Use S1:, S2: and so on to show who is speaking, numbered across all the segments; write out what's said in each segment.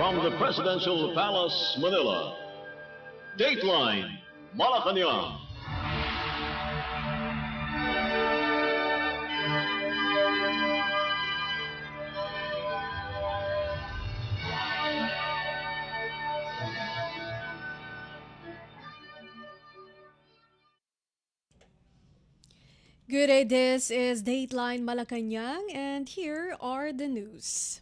S1: From the Presidential Palace, Manila, Dateline Malacañang.
S2: Good day, this is Dateline Malacañang, and here are the news.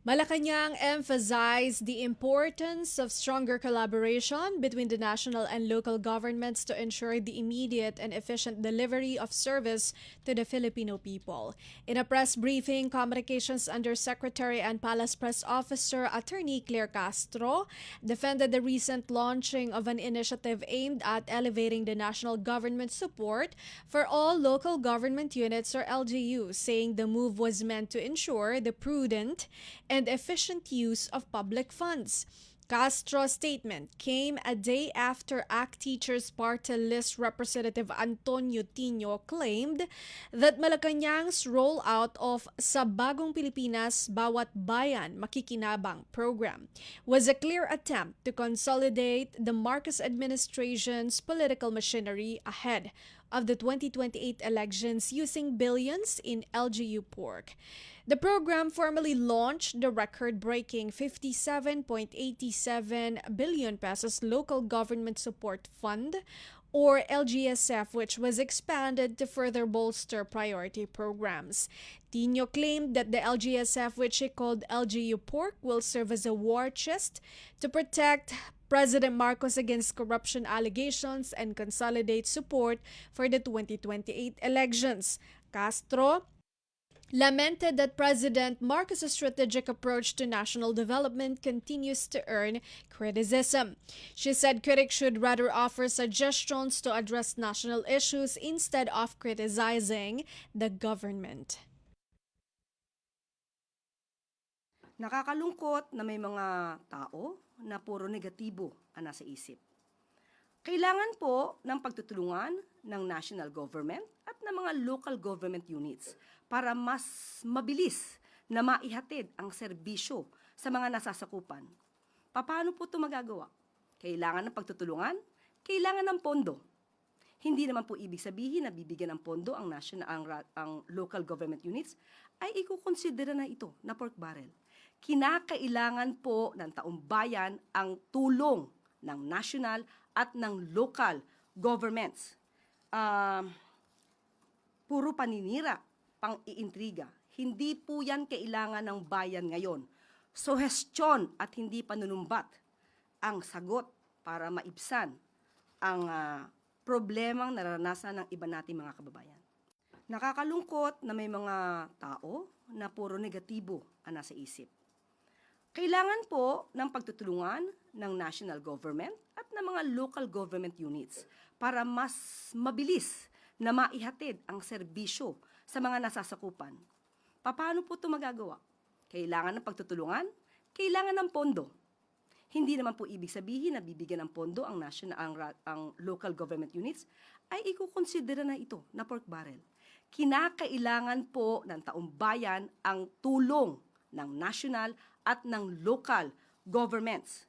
S2: Malacañang emphasized the importance of stronger collaboration between the national and local governments to ensure the immediate and efficient delivery of service to the Filipino people. In a press briefing, Communications Undersecretary and Palace Press Officer Attorney Claire Castro defended the recent launching of an initiative aimed at elevating the national government support for all local government units or LGUs, saying the move was meant to ensure the prudent and efficient use of public funds. Castro's statement came a day after ACT Teachers Party List Representative Antonio Tino claimed that Malacañang's rollout of Sa Bagong Pilipinas, Bawat Bayan Makikinabang program was a clear attempt to consolidate the Marcos administration's political machinery ahead of the 2028 elections using billions in LGU pork. The program formally launched the record-breaking 57.87 billion pesos Local Government Support Fund, or LGSF, which was expanded to further bolster priority programs. Tino claimed that the LGSF, which he called LGU pork, will serve as a war chest to protect President Marcos against corruption allegations and consolidate support for the 2028 elections. Castro lamented that President Marcos' strategic approach to national development continues to earn criticism. She said critics should rather offer suggestions to address national issues instead of criticizing the government.
S3: Nakakalungkot na may mga tao na puro negatibo ang nasa isip. Kailangan po ng pagtutulungan ng national government at ng mga local government units para mas mabilis na maihatid ang serbisyo sa mga nasasakupan. Paano po ito magagawa? Kailangan ng pagtutulungan, kailangan ng pondo. Hindi naman po ibig sabihin na bibigyan ng pondo ang local government units ay ikukonsidera na ito na pork barrel. Kinakailangan po ng taong bayan ang tulong ng national at ng local governments. Puro paninira, pang-iintriga. Hindi po yan kailangan ng bayan ngayon. Suhestyon at hindi panunumbat ang sagot para maibsan ang problemang naranasan ng iba nating mga kababayan. Nakakalungkot na may mga tao na puro negatibo ang nasa isip. Kailangan po ng pagtutulungan ng national government at ng mga local government units para mas mabilis na maihatid ang serbisyo sa mga nasasakupan. Paano po ito magagawa? Kailangan ng pagtutulungan, kailangan ng pondo. Hindi naman po ibig sabihin na bibigyan ng pondo ang local government units ay ikukonsidera na ito na pork barrel. Kinakailangan po ng taong bayan ang tulong ng national at ng local governments.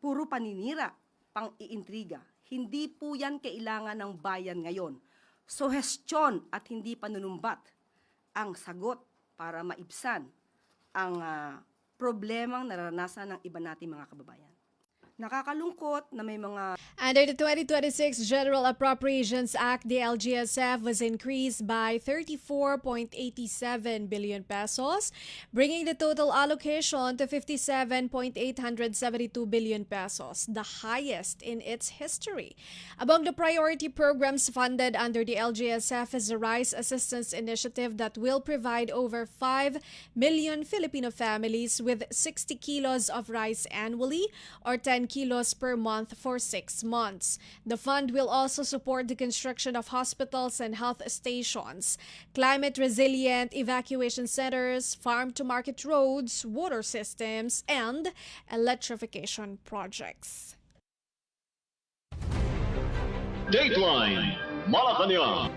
S3: Puro paninira, pang-iintriga. Hindi po yan kailangan ng bayan ngayon. Suhestyon at hindi panunumbat ang sagot para maibsan ang problemang naranasan ng iba nating mga kababayan. Nakakalungkot na may mga...
S2: Under the 2026 General Appropriations Act, the LGSF was increased by 34.87 billion pesos, bringing the total allocation to 57.872 billion pesos, the highest in its history. Among the priority programs funded under the LGSF is the Rice Assistance Initiative that will provide over 5 million Filipino families with 60 kilos of rice annually, or 10 kilos per month for 6 months. The fund will also support the construction of hospitals and health stations, climate-resilient evacuation centers, farm-to-market roads, water systems, and electrification projects.
S1: Dateline Malacañang.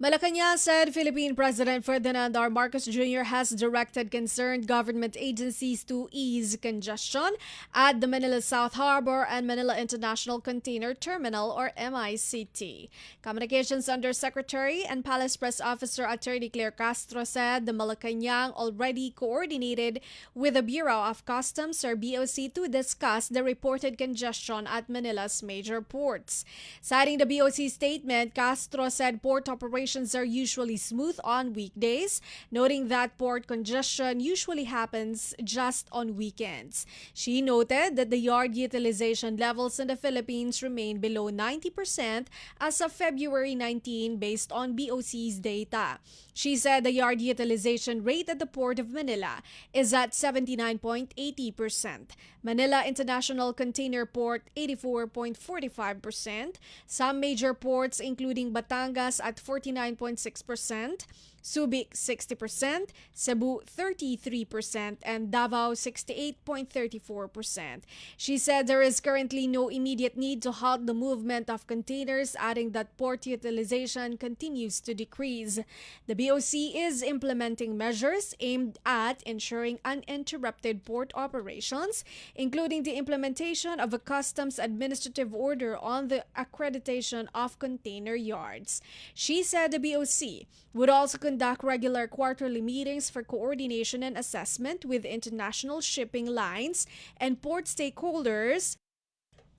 S2: Malacañang said Philippine President Ferdinand R. Marcos Jr. has directed concerned government agencies to ease congestion at the Manila South Harbor and Manila International Container Terminal or MICT. Communications Undersecretary and Palace Press Officer Attorney Claire Castro said the Malacañang already coordinated with the Bureau of Customs or BOC to discuss the reported congestion at Manila's major ports. Citing the BOC statement, Castro said port operations are usually smooth on weekdays, noting that port congestion usually happens just on weekends. She noted that the yard utilization levels in the Philippines remain below 90% as of February 19 based on BOC's data. She said the yard utilization rate at the Port of Manila is at 79.80%. Manila International Container Port 84.45%. Some major ports including Batangas at 49.6%, Subic 60%, Cebu 33%, and Davao 68.34%. She said there is currently no immediate need to halt the movement of containers, adding that port utilization continues to decrease. The BOC is implementing measures aimed at ensuring uninterrupted port operations, including the implementation of a customs administrative order on the accreditation of container yards. She said the BOC would also conduct regular quarterly meetings for coordination and assessment with international shipping lines and port stakeholders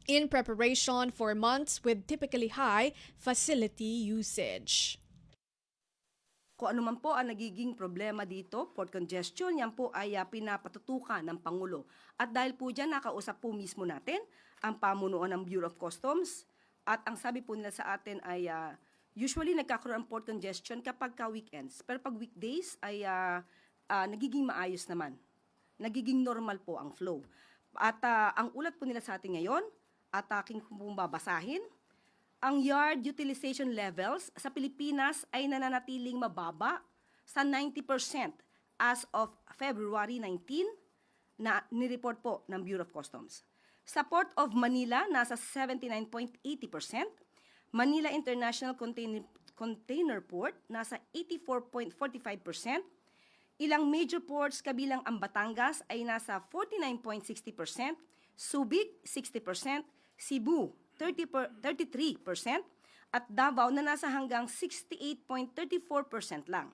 S2: in preparation for months with typically high facility usage.
S3: Kung ano man po ang nagiging problema dito, port congestion, yan po ay pinapatutukan ng Pangulo. At dahil po dyan, nakausap po mismo natin ang pamunuan ng Bureau of Customs. At ang sabi po nila sa atin ay usually nagkakaroon ng port congestion kapag weekends. Pero pag weekdays ay nagiging maayos naman. Nagiging normal po ang flow. At ang ulat po nila sa atin ngayon, at aking babasahin, ang yard utilization levels sa Pilipinas ay nananatiling mababa sa 90% as of February 19 na nireport po ng Bureau of Customs. Sa Port of Manila, nasa 79.80%. Manila International Container Port, nasa 84.45%. Ilang major ports kabilang ang Batangas ay nasa 49.60%, Subic 60%, Cebu 33%, at Davao na nasa hanggang 68.34% lang.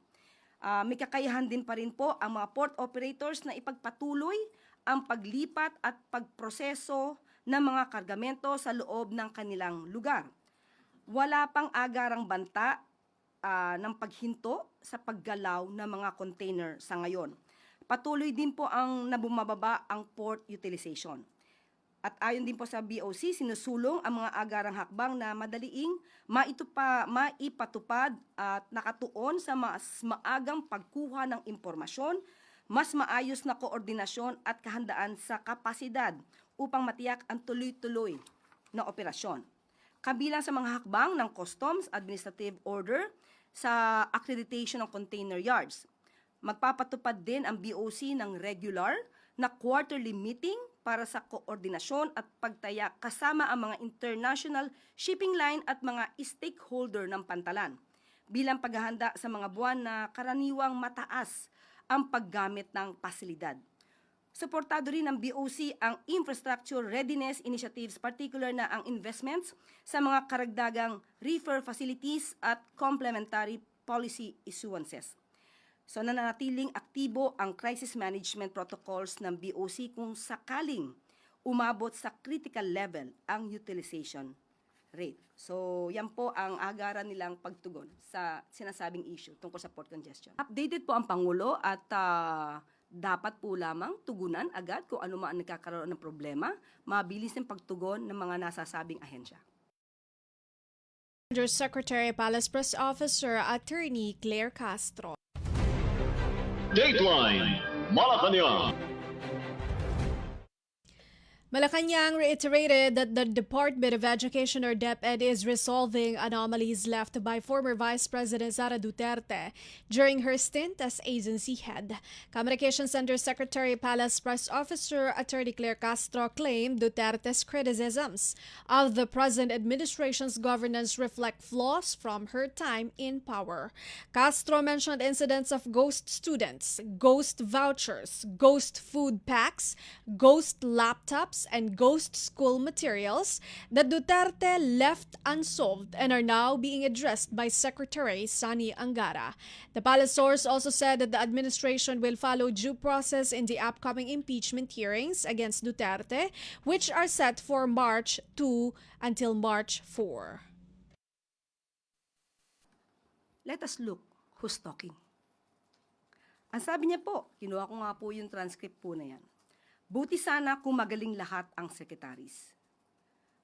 S3: May kakayahan din pa rin po ang mga port operators na ipagpatuloy ang paglipat at pagproseso ng mga kargamento sa loob ng kanilang lugar. Wala pang agarang banta ng paghinto sa paggalaw ng mga container sa ngayon. Patuloy din po ang nabumababa ang port utilization. At ayon din po sa BOC, sinusulong ang mga agarang hakbang na madaliing maipatupad at nakatuon sa mas maagang pagkuha ng impormasyon, mas maayos na koordinasyon at kahandaan sa kapasidad upang matiyak ang tuloy-tuloy na operasyon. Kabilang sa mga hakbang ng Customs Administrative Order sa accreditation ng container yards. Magpapatupad din ang BOC ng regular na quarterly meeting para sa koordinasyon at pagtaya kasama ang mga international shipping line at mga stakeholder ng pantalan bilang paghahanda sa mga buwan na karaniwang mataas ang paggamit ng pasilidad. Suportado rin ng BOC ang infrastructure readiness initiatives, particular na ang investments sa mga karagdagang reefer facilities at complementary policy issuances. So nananatiling aktibo ang crisis management protocols ng BOC kung sakaling umabot sa critical level ang utilization rate. So yan po ang agaran nilang pagtugon sa sinasabing issue tungkol sa port congestion. Updated po ang Pangulo at dapat po lamang tugunan agad kung ano man ang nagkakaroon ng problema, mabilis ang pagtugon ng mga nasasabing ahensya.
S2: Undersecretary Palace Press Officer Attorney Claire Castro.
S1: Dateline Malacañang.
S2: Malacañang reiterated that the Department of Education or DepEd is resolving anomalies left by former Vice President Sara Duterte during her stint as agency head. Communications Undersecretary Palace Press Officer Attorney Claire Castro claimed Duterte's criticisms of the present administration's governance reflect flaws from her time in power. Castro mentioned incidents of ghost students, ghost vouchers, ghost food packs, ghost laptops, and ghost school materials that Duterte left unsolved and are now being addressed by Secretary Sani Angara. The palace source also said that the administration will follow due process in the upcoming impeachment hearings against Duterte, which are set for March 2 until March 4.
S3: Let us look who's talking. Ang sabi niya po, kinuha ko nga po yung transcript po na yan. Buti sana kung magaling lahat ang secretaries.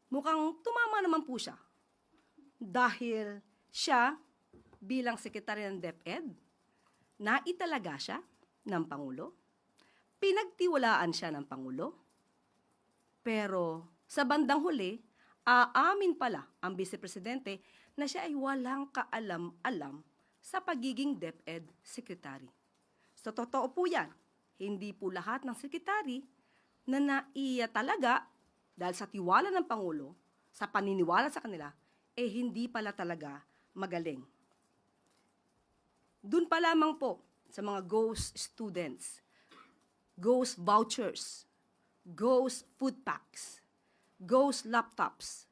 S3: Mukhang tumama naman po siya. Dahil siya, bilang sekretary ng DepEd, naitalaga siya ng Pangulo. Pinagtiwalaan siya ng Pangulo. Pero sa bandang huli, aamin pala ang Vice Presidente na siya ay walang kaalam-alam sa pagiging DepEd Secretary. So totoo po yan. Hindi po lahat ng sekretary na naiya talaga dahil sa tiwala ng Pangulo, sa paniniwala sa kanila, hindi pala talaga magaling. Doon pa lamang po sa mga ghost students, ghost vouchers, ghost food packs, ghost laptops,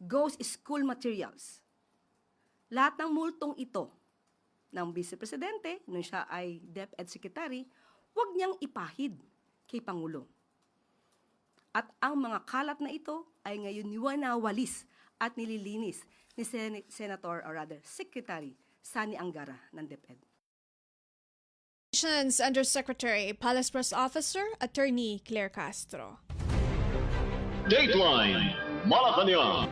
S3: ghost school materials. Lahat ng multong ito ng Vice Presidente, nung siya ay DepEd Secretary, huwag niyang ipahid kay Pangulo. At ang mga kalat na ito ay ngayon niwanawalis at nililinis ni Senator or rather Secretary Sani Angara ng DepEd.
S2: Undersecretary, Palace Press Officer, Attorney Claire Castro.
S1: Dateline Malacañang.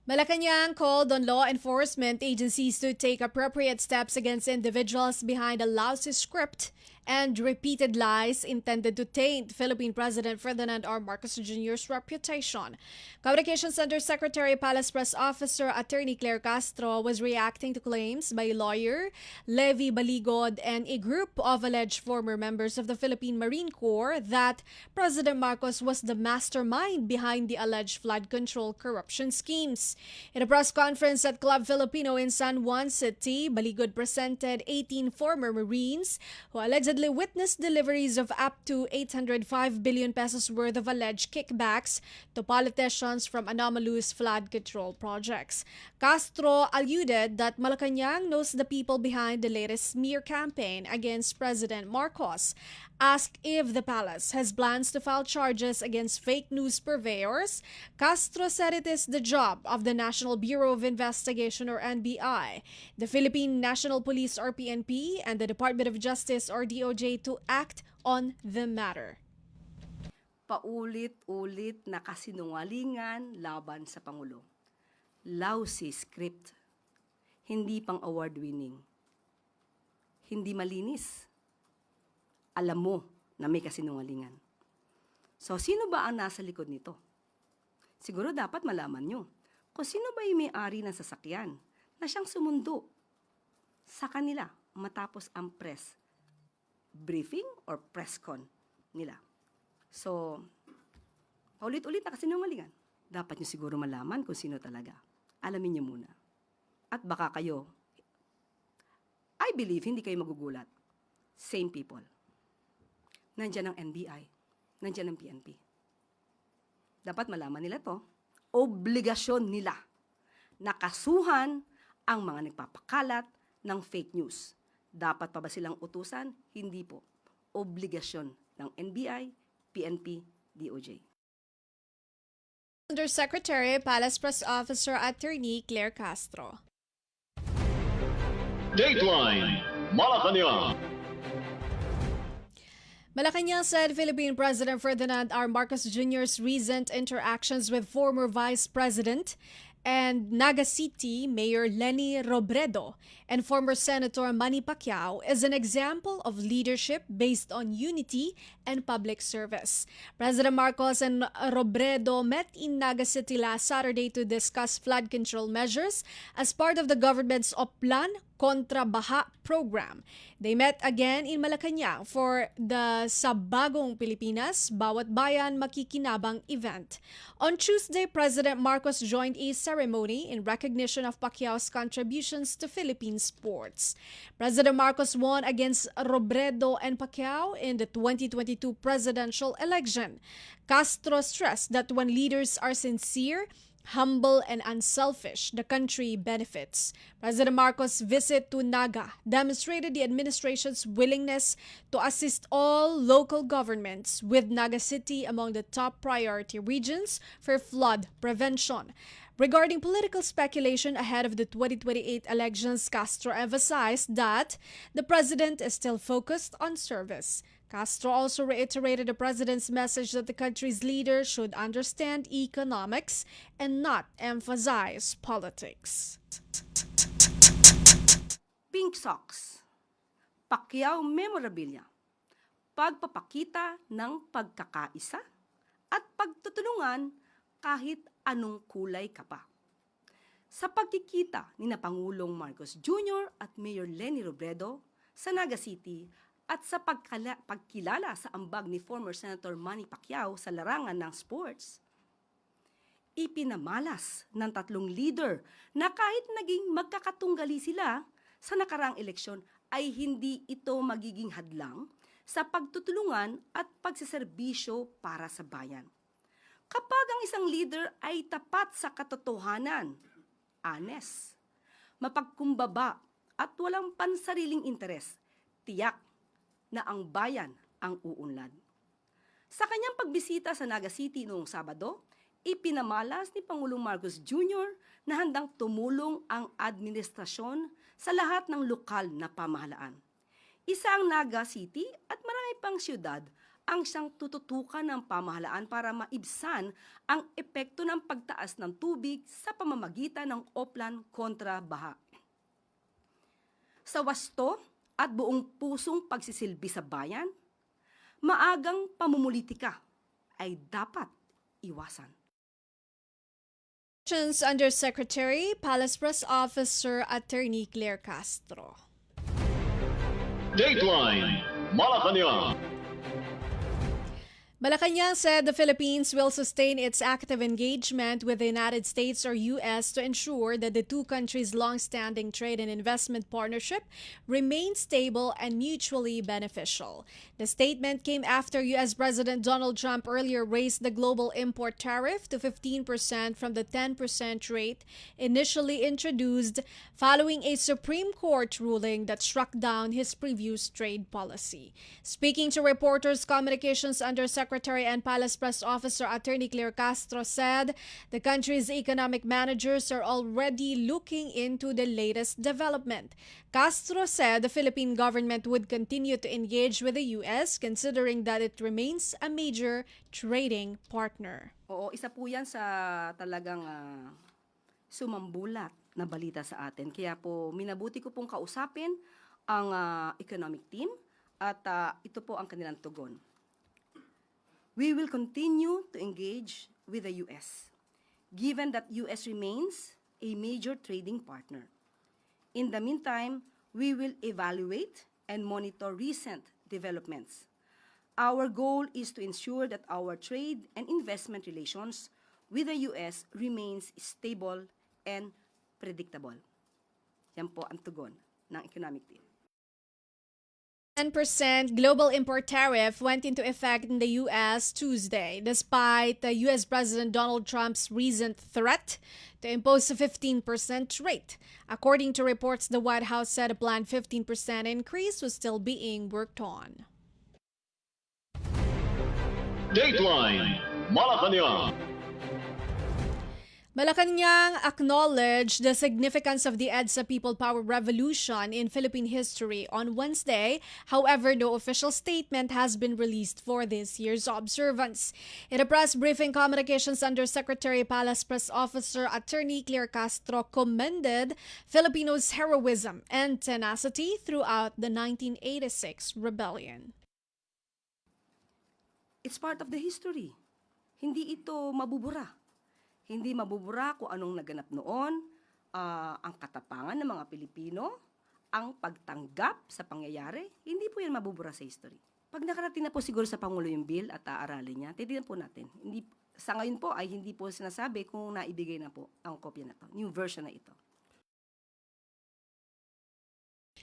S2: Malacañang called on law enforcement agencies to take appropriate steps against individuals behind a lousy script and repeated lies intended to taint Philippine President Ferdinand R. Marcos Jr.'s reputation. Communications Undersecretary Palace Press Officer Attorney Claire Castro was reacting to claims by lawyer Levi Baligod and a group of alleged former members of the Philippine Marine Corps that President Marcos was the mastermind behind the alleged flood control corruption schemes. In a press conference at Club Filipino in San Juan City, Baligod presented 18 former Marines who allegedly witnessed deliveries of up to 805 billion pesos worth of alleged kickbacks to politicians from anomalous flood control projects. Castro alluded that Malacañang knows the people behind the latest smear campaign against President Marcos. Asked if the palace has plans to file charges against fake news purveyors, Castro said it is the job of the National Bureau of Investigation or NBI, the Philippine National Police or PNP, and the Department of Justice or DOJ to act on the matter.
S3: Paulit-ulit na kasinungalingan laban sa Pangulo. Lousy script. Hindi pang award-winning. Hindi malinis. Alam mo na may kasinungalingan. So, sino ba ang nasa likod nito? Siguro dapat malaman nyo kung sino ba yung may-ari ng sasakyan na siyang sumundo sa kanila matapos ang press briefing or press con nila. So, ulit-ulit na kasinungalingan. Dapat nyo siguro malaman kung sino talaga. Alamin nyo muna. At baka kayo, I believe, hindi kayo magugulat. Same people. Nandiyan ang NBI, nandiyan ang PNP. Dapat malaman nila to, obligasyon nila na kasuhan ang mga nagpapakalat ng fake news. Dapat pa ba silang utusan? Hindi po. Obligasyon ng NBI, PNP, DOJ.
S2: Undersecretary, Palace Press Officer Attorney Claire Castro.
S1: Dateline Malacañang.
S2: Malacañang said Philippine President Ferdinand R. Marcos Jr.'s recent interactions with former Vice President and Naga City Mayor Leni Robredo and former Senator Manny Pacquiao is an example of leadership based on unity and public service. President Marcos and Robredo met in Naga City last Saturday to discuss flood control measures as part of the government's Plan Kontra Baha program. They met again in Malacañang for the Sa Bagong Pilipinas, Bawat Bayan Makikinabang event. On Tuesday, President Marcos joined a ceremony in recognition of Pacquiao's contributions to Philippine sports. President Marcos won against Robredo and Pacquiao in the 2022 presidential election. Castro stressed that when leaders are sincere, humble and unselfish, the country benefits. President Marcos' visit to Naga demonstrated the administration's willingness to assist all local governments, with Naga City among the top priority regions for flood prevention. Regarding political speculation ahead of the 2028 elections, Castro emphasized that the president is still focused on service. Castro also reiterated the president's message that the country's leader should understand economics and not emphasize politics.
S3: Pink Socks, Pacquiao Memorabilia, pagpapakita ng pagkakaisa at pagtutulungan kahit anong kulay ka pa. Sa pagkikita ni Pangulong Marcos Jr. at Mayor Leni Robredo sa Naga City at sa pagkilala sa ambag ni former Senator Manny Pacquiao sa larangan ng sports, ipinamalas ng tatlong leader na kahit naging magkakatunggali sila sa nakaraang eleksyon ay hindi ito magiging hadlang sa pagtutulungan at pagseserbisyo para sa bayan. Kapag ang isang leader ay tapat sa katotohanan, honest, mapagkumbaba at walang pansariling interes, tiyak na ang bayan ang uunlad. Sa kanyang pagbisita sa Naga City noong Sabado, ipinamalas ni Pangulong Marcos Jr. na handang tumulong ang administrasyon sa lahat ng lokal na pamahalaan. Isa ang Naga City at marami pang siyudad ang siyang tututukan ng pamahalaan para maibsan ang epekto ng pagtaas ng tubig sa pamamagitan ng Plan Kontra Baha. Sa wasto at buong pusong pagsisilbi sa bayan, maagang pamumulitika ay dapat iwasan.
S2: Undersecretary, Palace Press Officer Attorney Claire Castro.
S1: Dateline Malacañang.
S2: Malacañang said the Philippines will sustain its active engagement with the United States or U.S. to ensure that the two countries' long-standing trade and investment partnership remains stable and mutually beneficial. The statement came after U.S. President Donald Trump earlier raised the global import tariff to 15% from the 10% rate initially introduced following a Supreme Court ruling that struck down his previous trade policy. Speaking to reporters, Communications Undersecretary and Palace Press Officer Attorney Claire Castro said the country's economic managers are already looking into the latest development. Castro said the Philippine government would continue to engage with the U.S. considering that it remains a major trading partner.
S3: Oo, isa po yan sa talagang sumambulat na balita sa atin. Kaya po, minabuti ko pong kausapin ang economic team at ito po ang kanilang tugon. We will continue to engage with the U.S., given that U.S. remains a major trading partner. In the meantime, we will evaluate and monitor recent developments. Our goal is to ensure that our trade and investment relations with the U.S. remains stable and predictable. Yan po ang tugon ng economic team.
S2: 10% global import tariff went into effect in the U.S. Tuesday, despite the U.S. President Donald Trump's recent threat to impose a 15% rate. According to reports, the White House said a planned 15% increase was still being worked on.
S1: Dateline Malacañang.
S2: Malacañang acknowledged the significance of the EDSA People Power Revolution in Philippine history on Wednesday. However, no official statement has been released for this year's observance. In a press briefing, Communications Undersecretary Palace Press Officer Attorney Claire Castro commended Filipinos' heroism and tenacity throughout the 1986 rebellion.
S3: It's part of the history. Hindi ito mabubura. Hindi mabubura kung anong naganap noon, ang katapangan ng mga Pilipino, ang pagtanggap sa pangyayari, hindi po yan mabubura sa history. Pag nakarating na po siguro sa Pangulo yung bill at aaralin niya, titignan po natin. Sa ngayon po ay hindi po sinasabi kung naibigay na po ang kopya na to, new version na ito.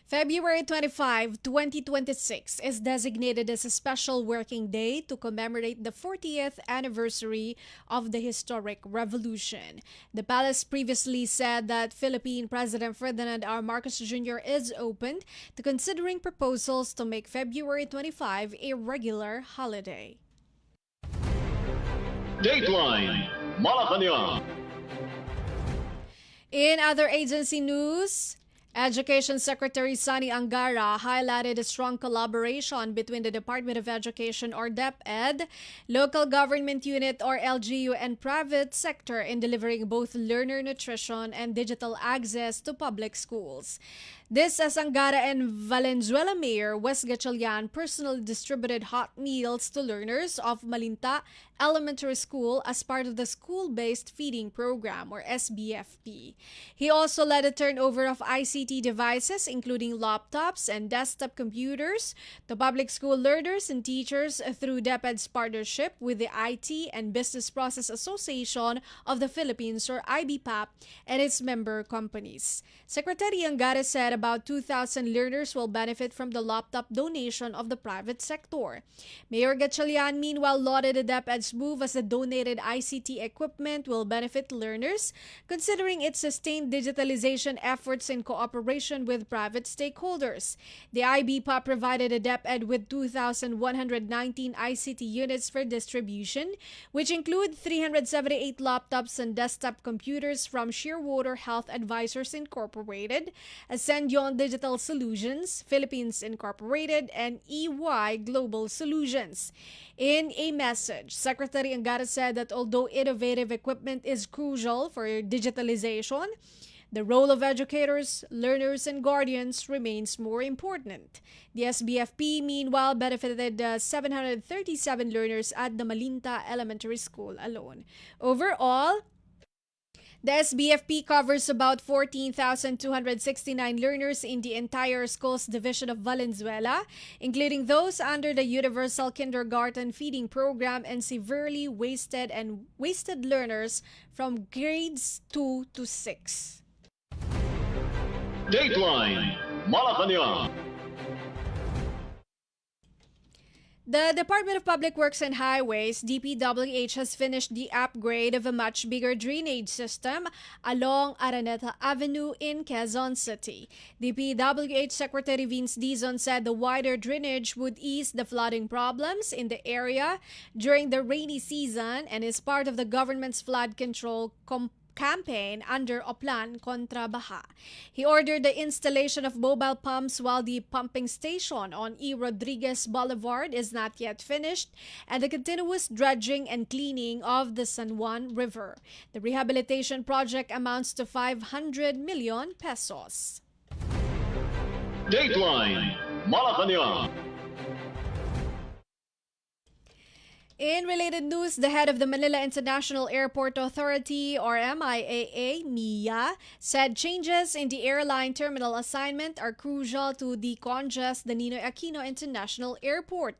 S2: February 25, 2026 is designated as a special working day to commemorate the 40th anniversary of the historic revolution. The palace previously said that Philippine President Ferdinand R. Marcos Jr. is open to considering proposals to make February 25 a regular holiday.
S1: Dateline Malacañang.
S2: In other agency news, Education Secretary Sani Angara highlighted a strong collaboration between the Department of Education or DepEd, local government unit or LGU, and private sector in delivering both learner nutrition and digital access to public schools. This as Angara and Valenzuela Mayor Wes Gatchalian personally distributed hot meals to learners of Malinta Elementary School as part of the School-Based Feeding Program or SBFP. He also led a turnover of ICT devices including laptops and desktop computers to public school learners and teachers through DepEd's partnership with the IT and Business Process Association of the Philippines or IBPAP and its member companies. Secretary Angara said about 2,000 learners will benefit from the laptop donation of the private sector. Mayor Gatchalian meanwhile lauded the DepEd's move as the donated ICT equipment will benefit learners, considering its sustained digitalization efforts in cooperation with private stakeholders. The IBPA provided the DepEd with 2,119 ICT units for distribution, which include 378 laptops and desktop computers from Shearwater Health Advisors Incorporated, Ascendion Digital Solutions, Philippines Incorporated, and EY Global Solutions. In a message, Secretary Angara said that although innovative equipment is crucial for digitalization, the role of educators, learners, and guardians remains more important. The SBFP, meanwhile, benefited 737 learners at the Malinta Elementary School alone. Overall, the SBFP covers about 14,269 learners in the entire schools division of Valenzuela, including those under the Universal Kindergarten Feeding Program and severely wasted learners from grades 2 to 6.
S1: Dateline Malacañang.
S2: The Department of Public Works and Highways, DPWH, has finished the upgrade of a much bigger drainage system along Araneta Avenue in Quezon City. DPWH Secretary Vince Dizon said the wider drainage would ease the flooding problems in the area during the rainy season and is part of the government's flood control campaign under Oplan Contra Baha. He ordered the installation of mobile pumps while the pumping station on E. Rodriguez Boulevard is not yet finished and the continuous dredging and cleaning of the San Juan River. The rehabilitation project amounts to 500 million pesos.
S1: Dateline Malacañang.
S2: In related news, the head of the Manila International Airport Authority, or MIAA, MIA, said changes in the airline terminal assignment are crucial to decongest the Ninoy Aquino International Airport.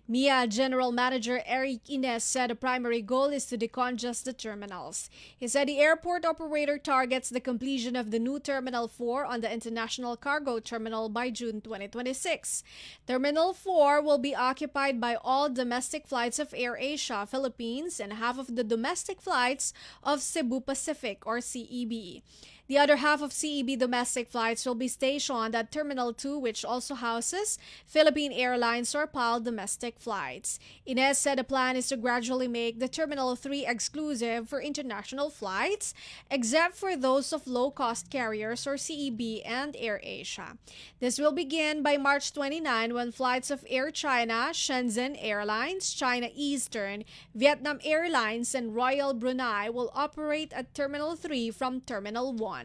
S2: MIA General Manager Eric Ines said the primary goal is to decongest the terminals. He said the airport operator targets the completion of the new Terminal 4 on the International Cargo Terminal by June 2026. Terminal 4 will be occupied by all domestic flights of AirAsia Philippines and half of the domestic flights of Cebu Pacific or CEB. The other half of CEB domestic flights will be stationed at Terminal 2, which also houses Philippine Airlines or PAL domestic flights. Ines said the plan is to gradually make the Terminal 3 exclusive for international flights, except for those of low-cost carriers or CEB and AirAsia. This will begin by March 29 when flights of Air China, Shenzhen Airlines, China Eastern, Vietnam Airlines, and Royal Brunei will operate at Terminal 3 from Terminal 1.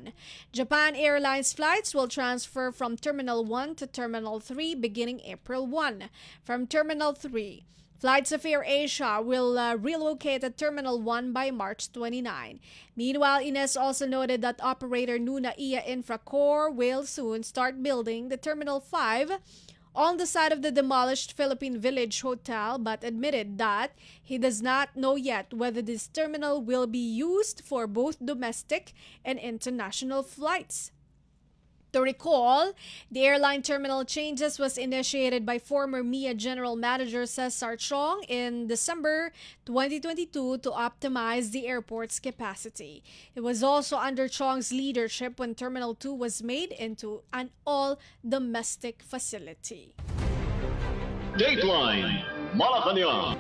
S2: Japan Airlines flights will transfer from Terminal 1 to Terminal 3 beginning April 1. From Terminal 3, flights of AirAsia will relocate at Terminal 1 by March 29. Meanwhile, Ines also noted that operator Nuna Ia Infracore will soon start building the Terminal 5 on the site of the demolished Philippine Village Hotel, but admitted that he does not know yet whether this terminal will be used for both domestic and international flights. To recall, the airline terminal changes was initiated by former MIA General Manager Cesar Chong in December 2022 to optimize the airport's capacity. It was also under Chong's leadership when Terminal 2 was made into an all-domestic facility.
S1: Dateline Malacañang.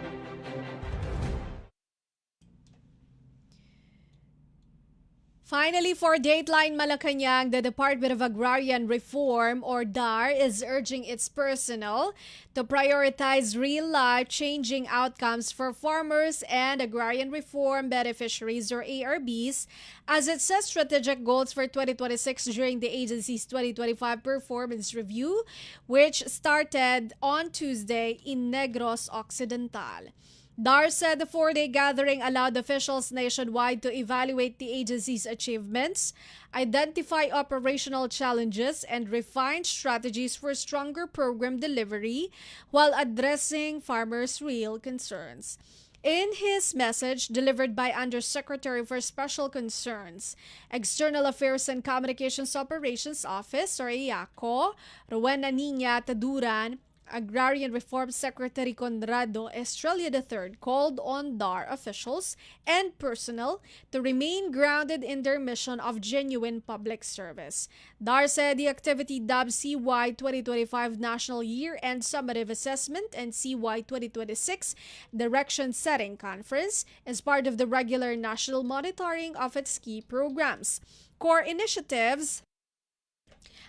S2: Finally, for Dateline Malacañang, the Department of Agrarian Reform, or DAR, is urging its personnel to prioritize real-life changing outcomes for farmers and agrarian reform beneficiaries, or ARBs, as it sets strategic goals for 2026 during the agency's 2025 performance review, which started on Tuesday in Negros Occidental. DAR said the 4-day gathering allowed officials nationwide to evaluate the agency's achievements, identify operational challenges, and refine strategies for stronger program delivery while addressing farmers' real concerns. In his message delivered by Undersecretary for Special Concerns, External Affairs and Communications Operations Office, or IACO, Rowena Nina Taduran, Agrarian Reform Secretary Conrado Estrella III called on DAR officials and personnel to remain grounded in their mission of genuine public service. DAR said the activity dubbed CY 2025 National Year-End Summative Assessment and CY 2026 Direction Setting Conference is part of the regular national monitoring of its key programs. Core initiatives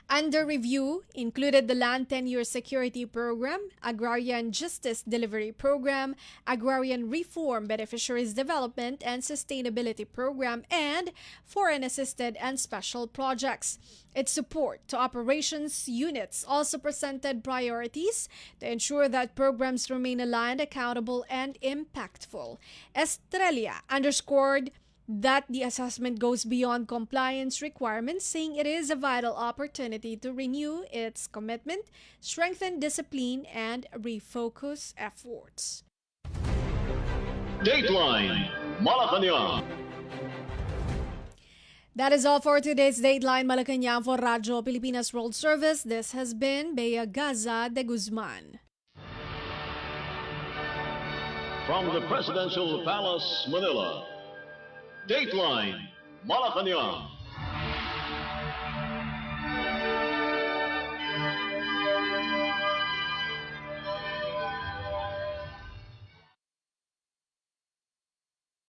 S2: under review included the Land Tenure Security Program, Agrarian Justice Delivery Program, Agrarian Reform Beneficiaries Development and Sustainability Program, and Foreign Assisted and Special Projects. Its support to operations units also presented priorities to ensure that programs remain aligned, accountable, and impactful. Estrella underscored that the assessment goes beyond compliance requirements, saying it is a vital opportunity to renew its commitment, strengthen discipline, and refocus efforts.
S1: Dateline Malacañang.
S2: That is all for today's Dateline Malacañang for Radyo Pilipinas World Service. This has been Bea Gaza-de Guzman.
S1: From the Presidential Palace, Manila. Dateline Malacañang.